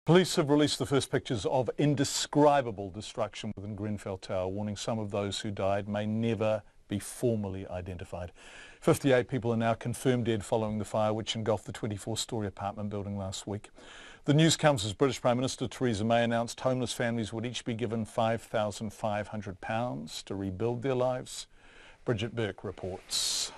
Police have released the first pictures of indescribable destruction within Grenfell Tower, warning some of those who died may never be formally identified. 58 people are now confirmed dead following the fire which engulfed the 24-storey apartment building last week. The news comes as British Prime Minister Theresa May announced homeless families would each be given £5,500 to rebuild their lives. Bridget Burke reports.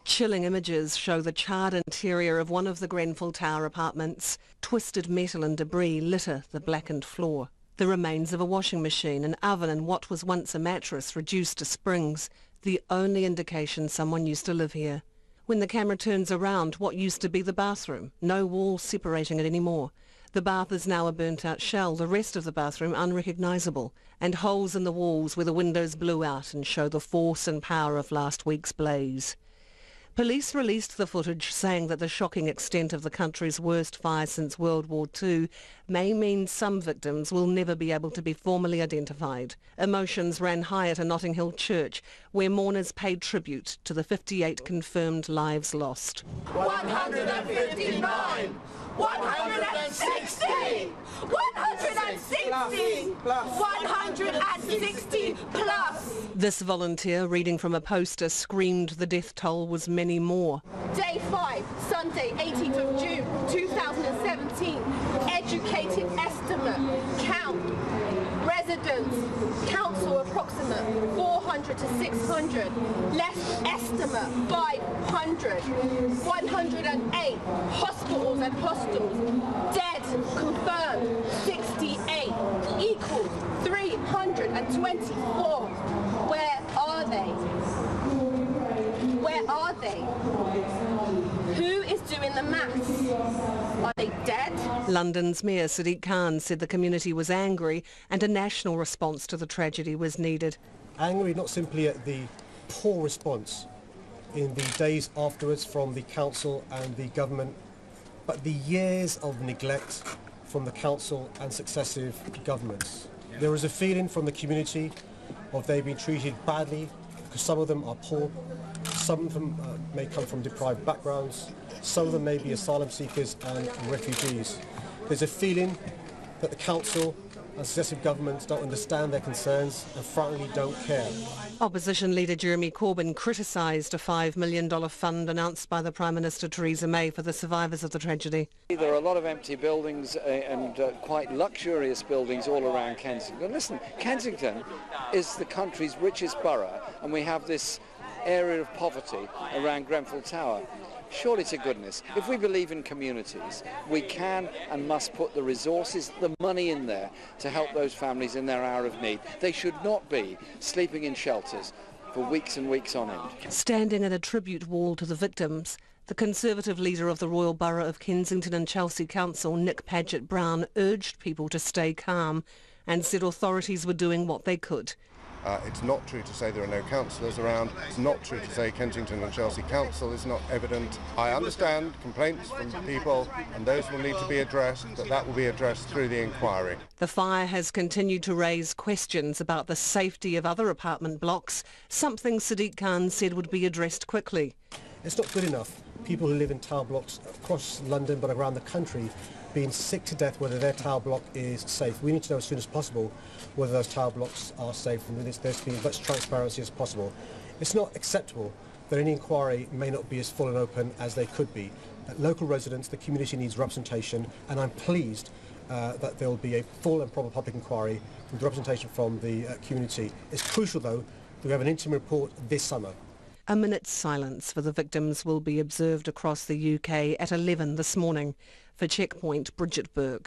Chilling images show the charred interior of one of the Grenfell Tower apartments. Twisted metal and debris litter the blackened floor. The remains of a washing machine, an oven and what was once a mattress reduced to springs, the only indication someone used to live here. When the camera turns around, what used to be the bathroom, no wall separating it anymore. The bath is now a burnt-out shell, the rest of the bathroom unrecognisable, and holes in the walls where the windows blew out and show the force and power of last week's blaze. Police released the footage saying that the shocking extent of the country's worst fire since World War II may mean some victims will never be able to be formally identified. Emotions ran high at a Notting Hill church where mourners paid tribute to the 58 confirmed lives lost. 159! 160! 160! 160 plus! This volunteer, reading from a poster, screamed the death toll was many more. Day 5, Sunday, 18th of June, 2017. Educated estimate, count, residents, council approximate, 400 to 600, less estimate, 500, 108, hospitals and hostels, dead, confirmed, 68, equals 324. Where are they? Where are they? Who is doing the maths? Are they dead? London's Mayor Sadiq Khan said the community was angry and a national response to the tragedy was needed. Angry not simply at the poor response in the days afterwards from the council and the government, but the years of neglect from the council and successive governments. There is a feeling from the community of they've been treated badly because some of them are poor, some of them may come from deprived backgrounds, some of them may be asylum seekers and refugees. There's a feeling that the council and successive governments don't understand their concerns and frankly don't care. Opposition leader Jeremy Corbyn criticised a $5 million fund announced by the Prime Minister Theresa May for the survivors of the tragedy. There are a lot of empty buildings and quite luxurious buildings all around Kensington. Listen, Kensington is the country's richest borough and we have this area of poverty around Grenfell Tower. Surely to goodness, if we believe in communities, we can and must put the resources, the money in there to help those families in their hour of need. They should not be sleeping in shelters for weeks and weeks on end. Standing at a tribute wall to the victims, the Conservative leader of the Royal Borough of Kensington and Chelsea Council, Nick Paget-Brown, urged people to stay calm and said authorities were doing what they could. It's not true to say there are no councillors around. It's not true to say Kensington and Chelsea Council is not evident. I understand complaints from people and those will need to be addressed, but that will be addressed through the inquiry. The fire has continued to raise questions about the safety of other apartment blocks, something Sadiq Khan said would be addressed quickly. It's not good enough. People who live in tower blocks across London but around the country being sick to death whether their tower block is safe. We need to know as soon as possible whether those tower blocks are safe and there's to be as much transparency as possible. It's not acceptable that any inquiry may not be as full and open as they could be. Local residents, the community needs representation and I'm pleased that there will be a full and proper public inquiry with representation from the community. It's crucial though that we have an interim report this summer. A minute's silence for the victims will be observed across the UK at 11 this morning. For Checkpoint, Bridget Burke.